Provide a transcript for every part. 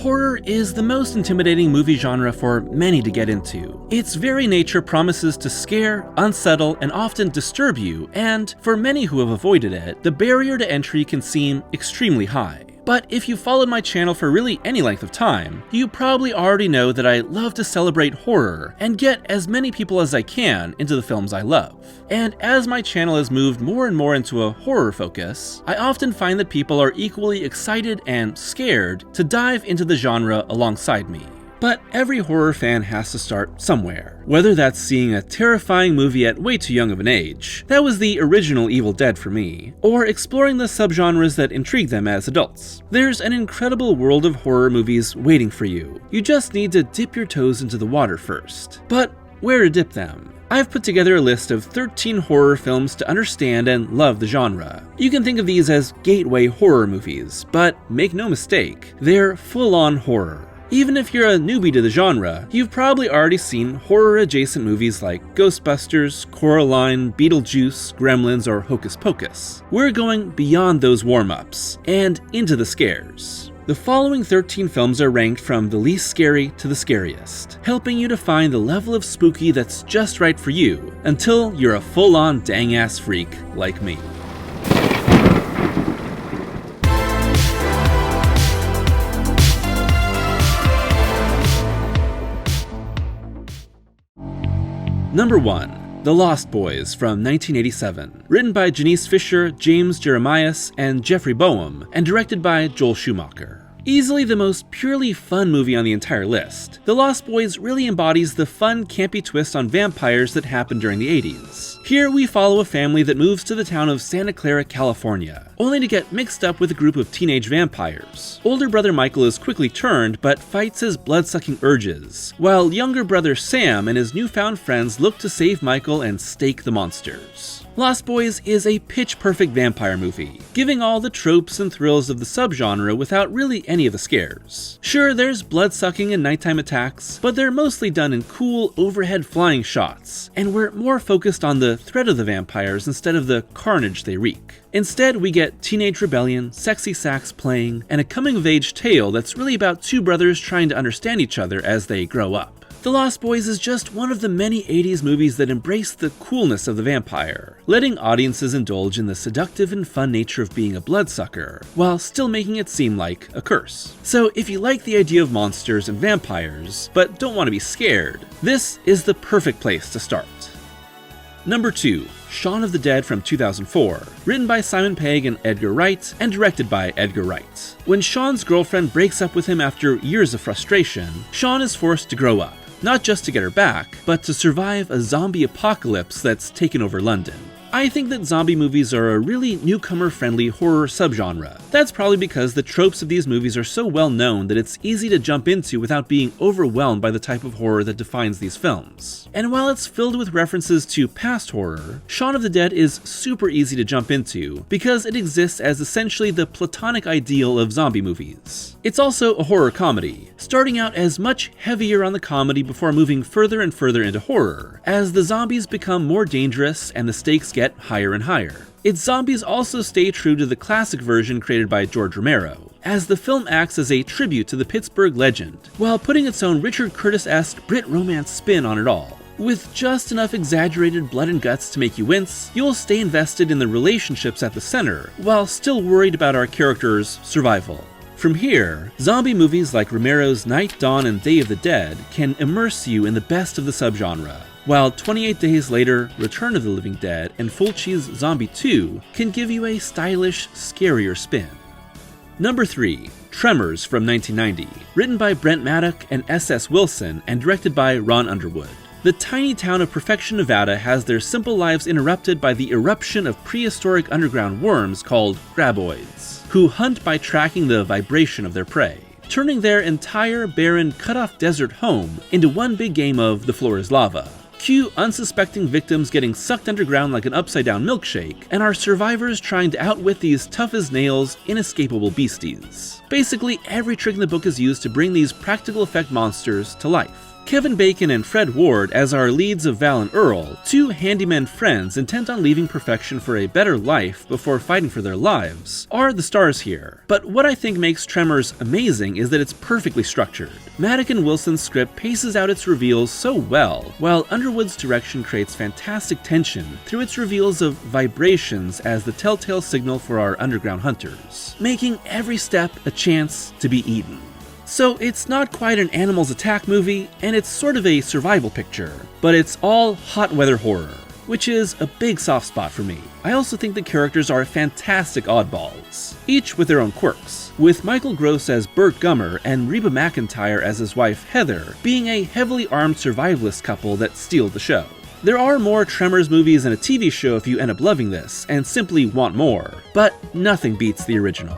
Horror is the most intimidating movie genre for many to get into. Its very nature promises to scare, unsettle, and often disturb you, and for many who have avoided it, the barrier to entry can seem extremely high. But if you followed my channel for really any length of time, you probably already know that I love to celebrate horror and get as many people as I can into the films I love. And as my channel has moved more and more into a horror focus, I often find that people are equally excited and scared to dive into the genre alongside me. But every horror fan has to start somewhere, whether that's seeing a terrifying movie at way too young of an age, that was the original Evil Dead for me, or exploring the subgenres that intrigue them as adults. There's an incredible world of horror movies waiting for you. You just need to dip your toes into the water first. But where to dip them? I've put together a list of 13 horror films to understand and love the genre. You can think of these as gateway horror movies, but make no mistake, they're full-on horror. Even if you're a newbie to the genre, you've probably already seen horror-adjacent movies like Ghostbusters, Coraline, Beetlejuice, Gremlins, or Hocus Pocus. We're going beyond those warm-ups, and into the scares. The following 13 films are ranked from the least scary to the scariest, helping you to find the level of spooky that's just right for you, until you're a full-on dang-ass freak like me. Number 1. The Lost Boys from 1987, written by Janice Fisher, James Jeremias, and Jeffrey Boehm, and directed by Joel Schumacher. Easily the most purely fun movie on the entire list, The Lost Boys really embodies the fun, campy twist on vampires that happened during the 80s. Here we follow a family that moves to the town of Santa Clara, California, only to get mixed up with a group of teenage vampires. Older brother Michael is quickly turned, but fights his blood-sucking urges, while younger brother Sam and his newfound friends look to save Michael and stake the monsters. Lost Boys is a pitch-perfect vampire movie, giving all the tropes and thrills of the subgenre without really any of the scares. Sure, there's blood-sucking and nighttime attacks, but they're mostly done in cool, overhead flying shots, and we're more focused on the threat of the vampires instead of the carnage they wreak. Instead, we get teenage rebellion, sexy sax playing, and a coming-of-age tale that's really about two brothers trying to understand each other as they grow up. The Lost Boys is just one of the many 80s movies that embrace the coolness of the vampire, letting audiences indulge in the seductive and fun nature of being a bloodsucker, while still making it seem like a curse. So if you like the idea of monsters and vampires, but don't want to be scared, this is the perfect place to start. Number 2. Shaun of the Dead from 2004, written by Simon Pegg and Edgar Wright, and directed by Edgar Wright. When Shaun's girlfriend breaks up with him after years of frustration, Shaun is forced to grow up. Not just to get her back, but to survive a zombie apocalypse that's taken over London. I think that zombie movies are a really newcomer-friendly horror subgenre. That's probably because the tropes of these movies are so well known that it's easy to jump into without being overwhelmed by the type of horror that defines these films. And while it's filled with references to past horror, Shaun of the Dead is super easy to jump into because it exists as essentially the platonic ideal of zombie movies. It's also a horror comedy, starting out as much heavier on the comedy before moving further and further into horror, as the zombies become more dangerous and the stakes get higher and higher. Its zombies also stay true to the classic version created by George Romero, as the film acts as a tribute to the Pittsburgh legend, while putting its own Richard Curtis-esque Brit romance spin on it all. With just enough exaggerated blood and guts to make you wince, you'll stay invested in the relationships at the center, while still worried about our characters' survival. From here, zombie movies like Romero's Night, Dawn, and Day of the Dead can immerse you in the best of the subgenre, while 28 Days Later, Return of the Living Dead, and Fulci's Zombie 2 can give you a stylish, scarier spin. Number 3. Tremors from 1990, written by Brent Maddock and S.S. Wilson and directed by Ron Underwood. The tiny town of Perfection, Nevada has their simple lives interrupted by the eruption of prehistoric underground worms called graboids, who hunt by tracking the vibration of their prey, turning their entire barren, cut-off desert home into one big game of the floor is lava. Cue unsuspecting victims getting sucked underground like an upside-down milkshake, and our survivors trying to outwit these tough-as-nails, inescapable beasties. Basically, every trick in the book is used to bring these practical effect monsters to life. Kevin Bacon and Fred Ward as our leads of Val and Earl, two handyman friends intent on leaving perfection for a better life before fighting for their lives, are the stars here. But what I think makes Tremors amazing is that it's perfectly structured. Madigan Wilson's script paces out its reveals so well, while Underwood's direction creates fantastic tension through its reveals of vibrations as the telltale signal for our underground hunters, making every step a chance to be eaten. So it's not quite an animals attack movie, and it's sort of a survival picture, but it's all hot weather horror, which is a big soft spot for me. I also think the characters are fantastic oddballs, each with their own quirks, with Michael Gross as Burt Gummer and Reba McEntire as his wife Heather being a heavily armed survivalist couple that steal the show. There are more Tremors movies and a TV show if you end up loving this and simply want more, but nothing beats the original.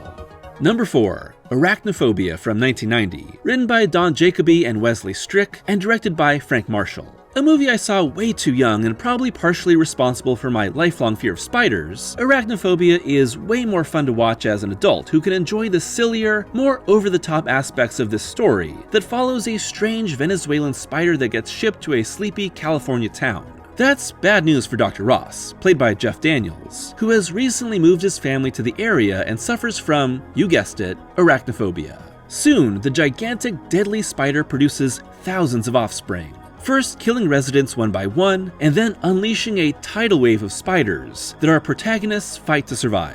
Number 4. Arachnophobia from 1990, written by Don Jacoby and Wesley Strick, and directed by Frank Marshall. A movie I saw way too young and probably partially responsible for my lifelong fear of spiders, Arachnophobia is way more fun to watch as an adult who can enjoy the sillier, more over-the-top aspects of this story that follows a strange Venezuelan spider that gets shipped to a sleepy California town. That's bad news for Dr. Ross, played by Jeff Daniels, who has recently moved his family to the area and suffers from, you guessed it, arachnophobia. Soon, the gigantic, deadly spider produces thousands of offspring, first killing residents one by one, and then unleashing a tidal wave of spiders that our protagonists fight to survive.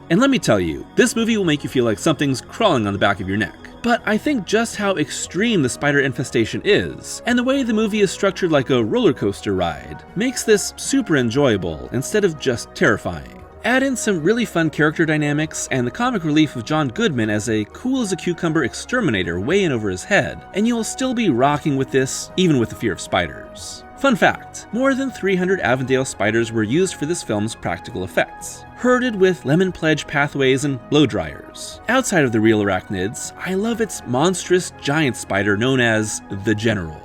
And let me tell you, this movie will make you feel like something's crawling on the back of your neck. But I think just how extreme the spider infestation is, and the way the movie is structured like a roller coaster ride, makes this super enjoyable instead of just terrifying. Add in some really fun character dynamics and the comic relief of John Goodman as a cool-as-a-cucumber exterminator way in over his head, and you'll still be rocking with this, even with the fear of spiders. Fun fact, more than 300 Avondale spiders were used for this film's practical effects, herded with lemon pledge pathways and blow dryers. Outside of the real arachnids, I love its monstrous giant spider known as the General.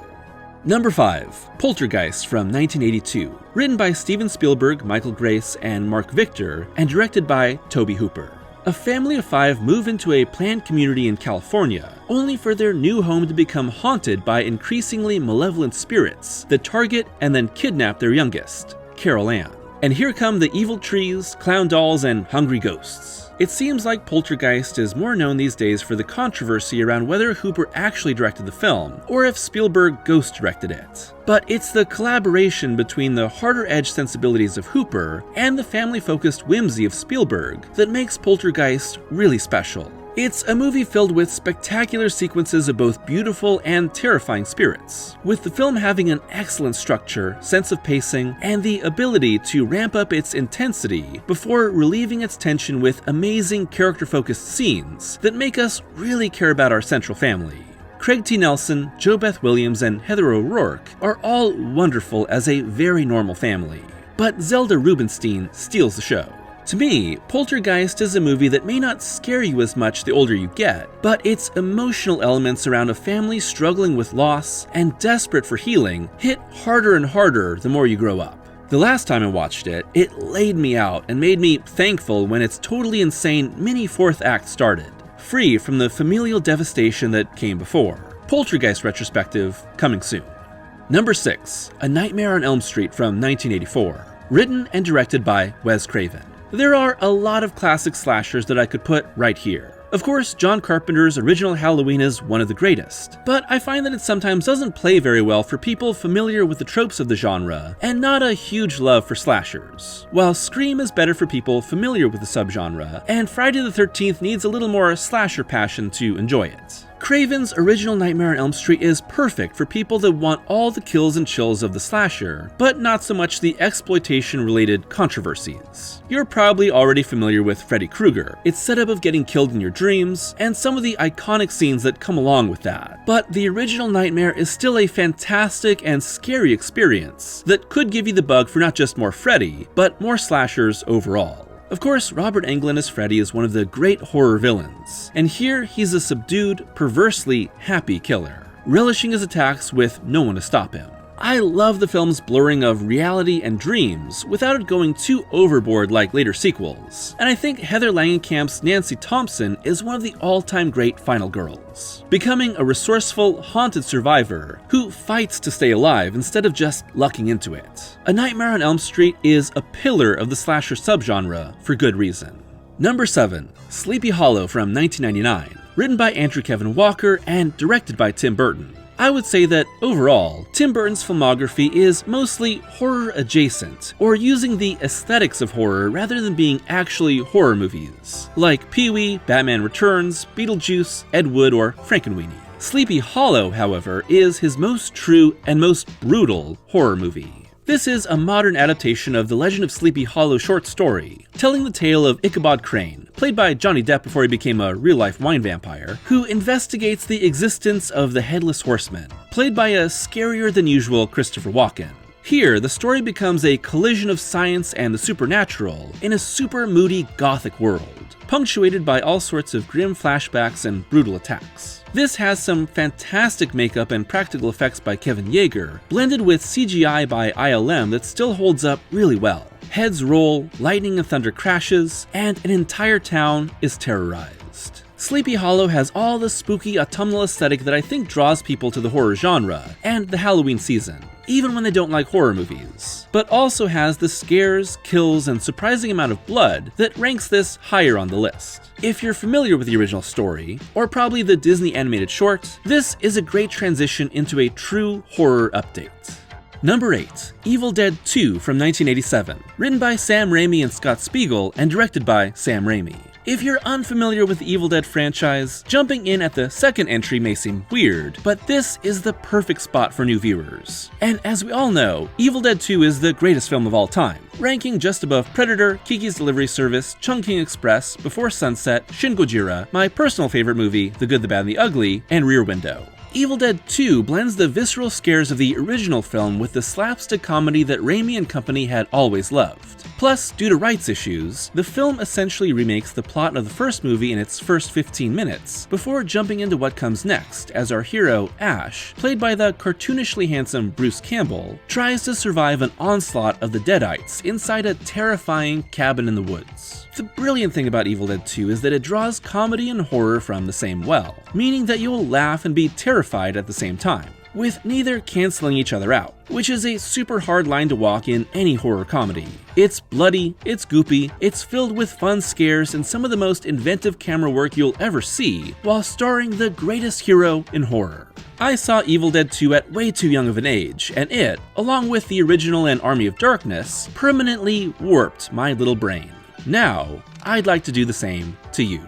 Number 5. Poltergeist from 1982, written by Steven Spielberg, Michael Grace, and Mark Victor, and directed by Tobe Hooper. A family of 5 move into a planned community in California, only for their new home to become haunted by increasingly malevolent spirits that target and then kidnap their youngest, Carol Ann. And here come the evil trees, clown dolls, and hungry ghosts. It seems like Poltergeist is more known these days for the controversy around whether Hooper actually directed the film, or if Spielberg ghost-directed it. But it's the collaboration between the harder-edged sensibilities of Hooper and the family-focused whimsy of Spielberg that makes Poltergeist really special. It's a movie filled with spectacular sequences of both beautiful and terrifying spirits, with the film having an excellent structure, sense of pacing, and the ability to ramp up its intensity before relieving its tension with amazing character-focused scenes that make us really care about our central family. Craig T. Nelson, Jo Beth Williams, and Heather O'Rourke are all wonderful as a very normal family, but Zelda Rubinstein steals the show. To me, Poltergeist is a movie that may not scare you as much the older you get, but its emotional elements around a family struggling with loss and desperate for healing hit harder and harder the more you grow up. The last time I watched it, it laid me out and made me thankful when its totally insane mini fourth act started, free from the familial devastation that came before. Poltergeist retrospective coming soon. Number 6, A Nightmare on Elm Street from 1984, written and directed by Wes Craven. There are a lot of classic slashers that I could put right here. Of course, John Carpenter's original Halloween is one of the greatest, but I find that it sometimes doesn't play very well for people familiar with the tropes of the genre and not a huge love for slashers. While Scream is better for people familiar with the subgenre, and Friday the 13th needs a little more slasher passion to enjoy it. Craven's original Nightmare on Elm Street is perfect for people that want all the kills and chills of the slasher, but not so much the exploitation-related controversies. You're probably already familiar with Freddy Krueger, its setup of getting killed in your dreams, and some of the iconic scenes that come along with that. But the original Nightmare is still a fantastic and scary experience that could give you the bug for not just more Freddy, but more slashers overall. Of course, Robert Englund as Freddy is one of the great horror villains, and here he's a subdued, perversely happy killer, relishing his attacks with no one to stop him. I love the film's blurring of reality and dreams without it going too overboard like later sequels, and I think Heather Langenkamp's Nancy Thompson is one of the all-time great final girls, becoming a resourceful, haunted survivor who fights to stay alive instead of just lucking into it. A Nightmare on Elm Street is a pillar of the slasher subgenre for good reason. Number 7. Sleepy Hollow from 1999, written by Andrew Kevin Walker and directed by Tim Burton. I would say that, overall, Tim Burton's filmography is mostly horror-adjacent, or using the aesthetics of horror rather than being actually horror movies, like Pee-wee, Batman Returns, Beetlejuice, Ed Wood, or Frankenweenie. Sleepy Hollow, however, is his most true and most brutal horror movie. This is a modern adaptation of the Legend of Sleepy Hollow short story, telling the tale of Ichabod Crane, played by Johnny Depp before he became a real-life wine vampire, who investigates the existence of the Headless Horseman, played by a scarier-than-usual Christopher Walken. Here, the story becomes a collision of science and the supernatural in a super moody gothic world, punctuated by all sorts of grim flashbacks and brutal attacks. This has some fantastic makeup and practical effects by Kevin Yeager, blended with CGI by ILM that still holds up really well. Heads roll, lightning and thunder crashes, and an entire town is terrorized. Sleepy Hollow has all the spooky autumnal aesthetic that I think draws people to the horror genre and the Halloween season, even when they don't like horror movies, but also has the scares, kills, and surprising amount of blood that ranks this higher on the list. If you're familiar with the original story, or probably the Disney animated short, this is a great transition into a true horror update. Number 8. Evil Dead 2 from 1987, written by Sam Raimi and Scott Spiegel and directed by Sam Raimi. If you're unfamiliar with the Evil Dead franchise, jumping in at the second entry may seem weird, but this is the perfect spot for new viewers. And as we all know, Evil Dead 2 is the greatest film of all time, ranking just above Predator, Kiki's Delivery Service, Chungking Express, Before Sunset, Shin Gojira, my personal favorite movie, The Good, the Bad, and the Ugly, and Rear Window. Evil Dead 2 blends the visceral scares of the original film with the slapstick comedy that Raimi and company had always loved. Plus, due to rights issues, the film essentially remakes the plot of the first movie in its first 15 minutes, before jumping into what comes next, as our hero, Ash, played by the cartoonishly handsome Bruce Campbell, tries to survive an onslaught of the Deadites inside a terrifying cabin in the woods. The brilliant thing about Evil Dead 2 is that it draws comedy and horror from the same well, meaning that you'll laugh and be terrified at the same time, with neither canceling each other out, which is a super hard line to walk in any horror comedy. It's bloody, it's goopy, it's filled with fun scares and some of the most inventive camera work you'll ever see, while starring the greatest hero in horror. I saw Evil Dead 2 at way too young of an age, and it, along with the original and Army of Darkness, permanently warped my little brain. Now, I'd like to do the same to you.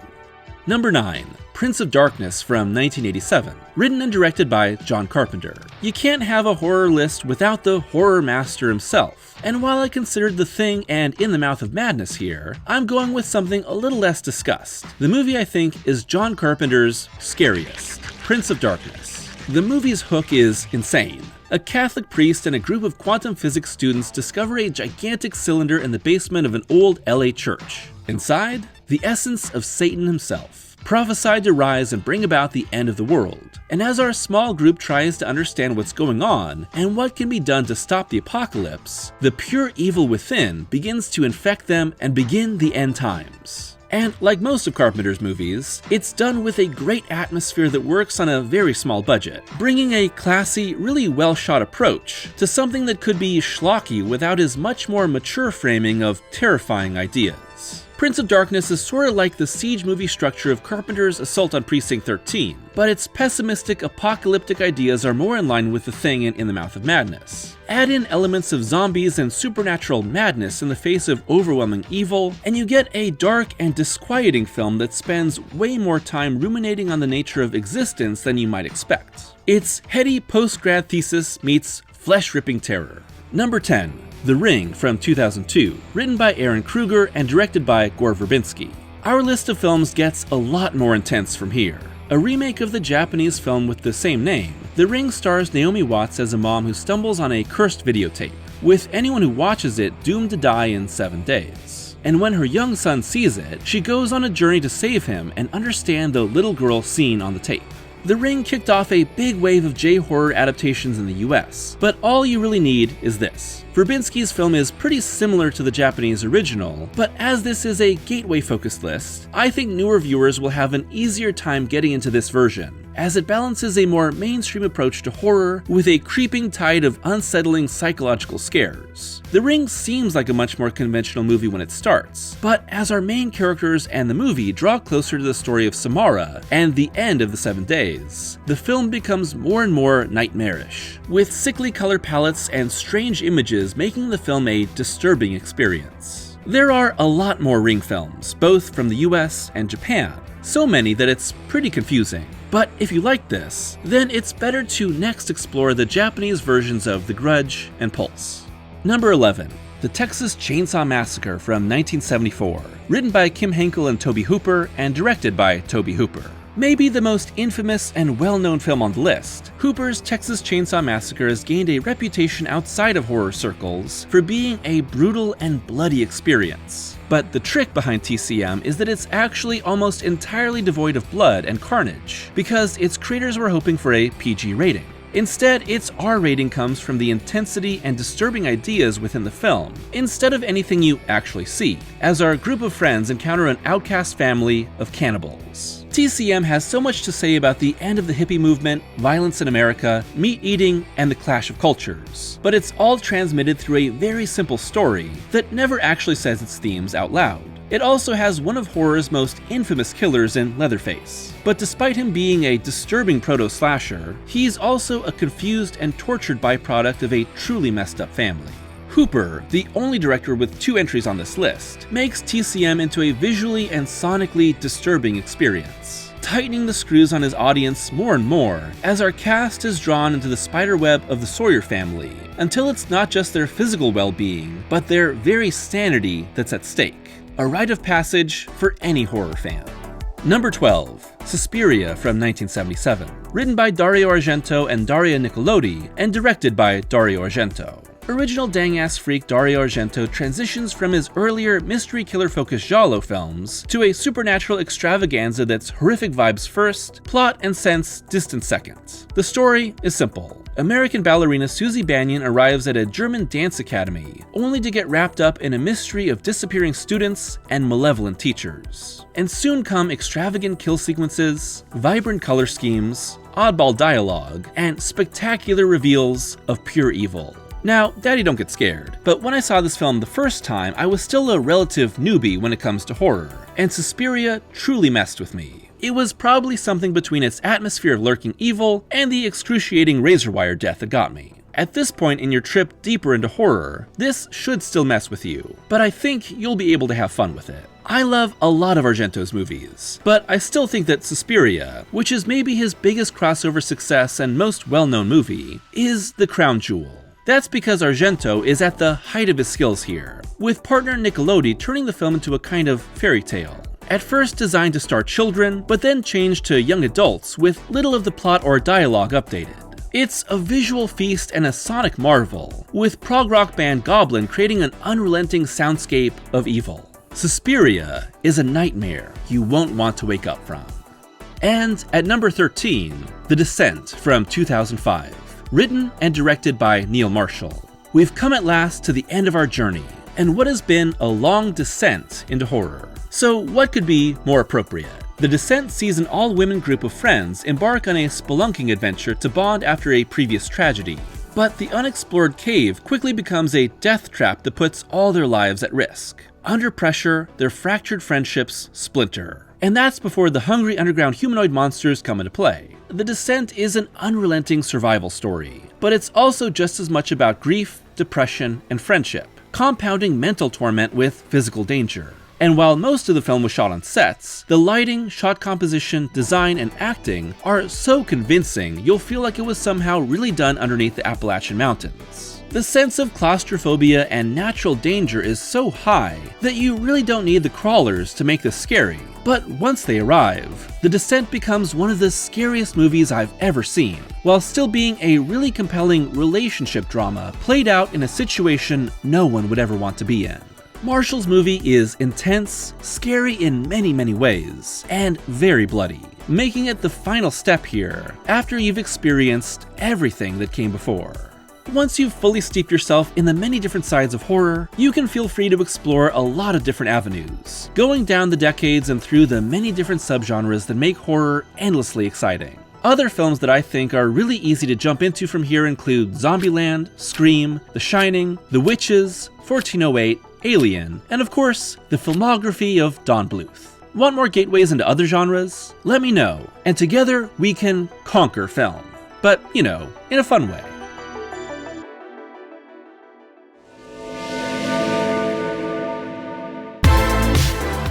Number 9. Prince of Darkness from 1987, written and directed by John Carpenter. You can't have a horror list without the horror master himself, and while I considered The Thing and In the Mouth of Madness here, I'm going with something a little less discussed. The movie I think is John Carpenter's Scariest, Prince of Darkness. The movie's hook is insane. A Catholic priest and a group of quantum physics students discover a gigantic cylinder in the basement of an old LA church. Inside, the essence of Satan himself, prophesied to rise and bring about the end of the world. And as our small group tries to understand what's going on and what can be done to stop the apocalypse, the pure evil within begins to infect them and begin the end times. And like most of Carpenter's movies, it's done with a great atmosphere that works on a very small budget, bringing a classy, really well-shot approach to something that could be schlocky without his much more mature framing of terrifying ideas. Prince of Darkness is sort of like the siege movie structure of Carpenter's Assault on Precinct 13, but its pessimistic, apocalyptic ideas are more in line with The Thing and In the Mouth of Madness. Add in elements of zombies and supernatural madness in the face of overwhelming evil, and you get a dark and disquieting film that spends way more time ruminating on the nature of existence than you might expect. It's heady post-grad thesis meets flesh-ripping terror. Number 10. The Ring from 2002, written by Aaron Kruger and directed by Gore Verbinski. Our list of films gets a lot more intense from here. A remake of the Japanese film with the same name, The Ring stars Naomi Watts as a mom who stumbles on a cursed videotape, with anyone who watches it doomed to die in 7 days. And when her young son sees it, she goes on a journey to save him and understand the little girl seen on the tape. The Ring kicked off a big wave of J-horror adaptations in the US, but all you really need is this. Verbinski's film is pretty similar to the Japanese original, but as this is a gateway-focused list, I think newer viewers will have an easier time getting into this version, as it balances a more mainstream approach to horror with a creeping tide of unsettling psychological scares. The Ring seems like a much more conventional movie when it starts, but as our main characters and the movie draw closer to the story of Samara and the end of the 7 days, the film becomes more and more nightmarish, with sickly color palettes and strange images making the film a disturbing experience. There are a lot more Ring films, both from the US and Japan, so many that it's pretty confusing. But if you like this, then it's better to next explore the Japanese versions of The Grudge and Pulse. Number 11. The Texas Chain Saw Massacre from 1974, written by Kim Henkel and Tobe Hooper and directed by Tobe Hooper. Maybe the most infamous and well-known film on the list, Hooper's Texas Chain Saw Massacre has gained a reputation outside of horror circles for being a brutal and bloody experience. But the trick behind TCM is that it's actually almost entirely devoid of blood and carnage, because its creators were hoping for a PG rating. Instead, its R rating comes from the intensity and disturbing ideas within the film, instead of anything you actually see, as our group of friends encounter an outcast family of cannibals. TCM has so much to say about the end of the hippie movement, violence in America, meat eating, and the clash of cultures, but it's all transmitted through a very simple story that never actually says its themes out loud. It also has one of horror's most infamous killers in Leatherface, but despite him being a disturbing proto-slasher, he's also a confused and tortured byproduct of a truly messed up family. Hooper, the only director with 2 entries on this list, makes TCM into a visually and sonically disturbing experience, tightening the screws on his audience more and more as our cast is drawn into the spiderweb of the Sawyer family, until it's not just their physical well-being, but their very sanity that's at stake. A rite of passage for any horror fan. Number 12. Susperia from 1977, written by Dario Argento and Daria Nicolodi, and directed by Dario Argento. Original dang-ass freak Dario Argento transitions from his earlier mystery killer-focused giallo films to a supernatural extravaganza that's horrific vibes first, plot and sense distant second. The story is simple. American ballerina Susie Bannion arrives at a German dance academy, only to get wrapped up in a mystery of disappearing students and malevolent teachers. And soon come extravagant kill sequences, vibrant color schemes, oddball dialogue, and spectacular reveals of pure evil. Now, daddy don't get scared, but when I saw this film the first time, I was still a relative newbie when it comes to horror, and Suspiria truly messed with me. It was probably something between its atmosphere of lurking evil and the excruciating razor wire death that got me. At this point in your trip deeper into horror, this should still mess with you, but I think you'll be able to have fun with it. I love a lot of Argento's movies, but I still think that Suspiria, which is maybe his biggest crossover success and most well-known movie, is the crown jewel. That's because Argento is at the height of his skills here, with partner Nicolodi turning the film into a kind of fairy tale. At first designed to star children, but then changed to young adults with little of the plot or dialogue updated. It's a visual feast and a sonic marvel, with prog rock band Goblin creating an unrelenting soundscape of evil. Suspiria is a nightmare you won't want to wake up from. And at number 13, The Descent from 2005. Written and directed by Neil Marshall. We've come at last to the end of our journey, and what has been a long descent into horror. So what could be more appropriate? The Descent sees an all-women group of friends embark on a spelunking adventure to bond after a previous tragedy. But the unexplored cave quickly becomes a death trap that puts all their lives at risk. Under pressure, their fractured friendships splinter. And that's before the hungry underground humanoid monsters come into play. The Descent is an unrelenting survival story, but it's also just as much about grief, depression, and friendship, compounding mental torment with physical danger. And while most of the film was shot on sets, the lighting, shot composition, design, and acting are so convincing you'll feel like it was somehow really done underneath the Appalachian Mountains. The sense of claustrophobia and natural danger is so high that you really don't need the crawlers to make this scary. But once they arrive, The Descent becomes one of the scariest movies I've ever seen, while still being a really compelling relationship drama played out in a situation no one would ever want to be in. Marshall's movie is intense, scary in many ways, and very bloody. making it the final step here, after you've experienced everything that came before. Once you've fully steeped yourself in the many different sides of horror, you can feel free to explore a lot of different avenues, going down the decades and through the many different subgenres that make horror endlessly exciting. Other films that I think are really easy to jump into from here include Zombieland, Scream, The Shining, The Witches, 1408, Alien, and of course, the filmography of Don Bluth. Want more gateways into other genres? Let me know, and together we can conquer film. But, you know, in a fun way.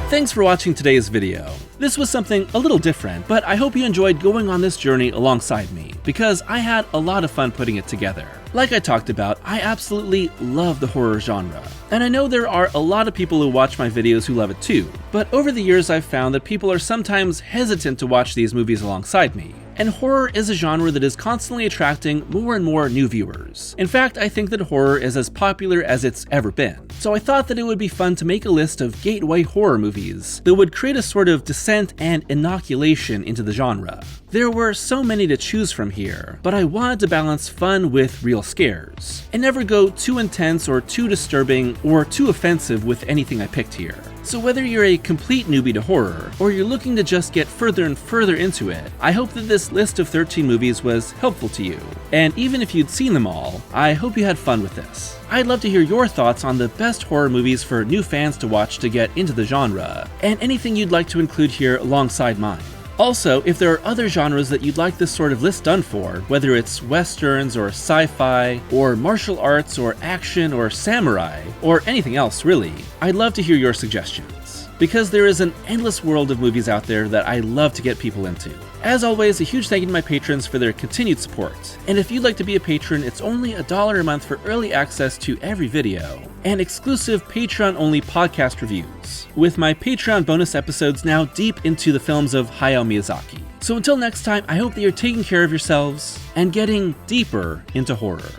Thanks for watching today's video. This was something a little different, but I hope you enjoyed going on this journey alongside me, because I had a lot of fun putting it together. Like I talked about, I absolutely love the horror genre, and I know there are a lot of people who watch my videos who love it too, but over the years I've found that people are sometimes hesitant to watch these movies alongside me. And horror is a genre that is constantly attracting more and more new viewers. In fact, I think that horror is as popular as it's ever been. So I thought that it would be fun to make a list of gateway horror movies that would create a sort of descent and inoculation into the genre. There were so many to choose from here, but I wanted to balance fun with real scares, and never go too intense or too disturbing or too offensive with anything I picked here. So whether you're a complete newbie to horror, or you're looking to just get further and further into it, I hope that this list of 13 movies was helpful to you. And even if you'd seen them all, I hope you had fun with this. I'd love to hear your thoughts on the best horror movies for new fans to watch to get into the genre, and anything you'd like to include here alongside mine. Also, if there are other genres that you'd like this sort of list done for, whether it's westerns or sci-fi, or martial arts or action or samurai, or anything else really, I'd love to hear your suggestions. Because there is an endless world of movies out there that I love to get people into. As always, a huge thank you to my patrons for their continued support. And if you'd like to be a patron, it's only $1 a month for early access to every video, and exclusive Patreon-only podcast reviews, with my Patreon bonus episodes now deep into the films of Hayao Miyazaki. So until next time, I hope that you're taking care of yourselves and getting deeper into horror.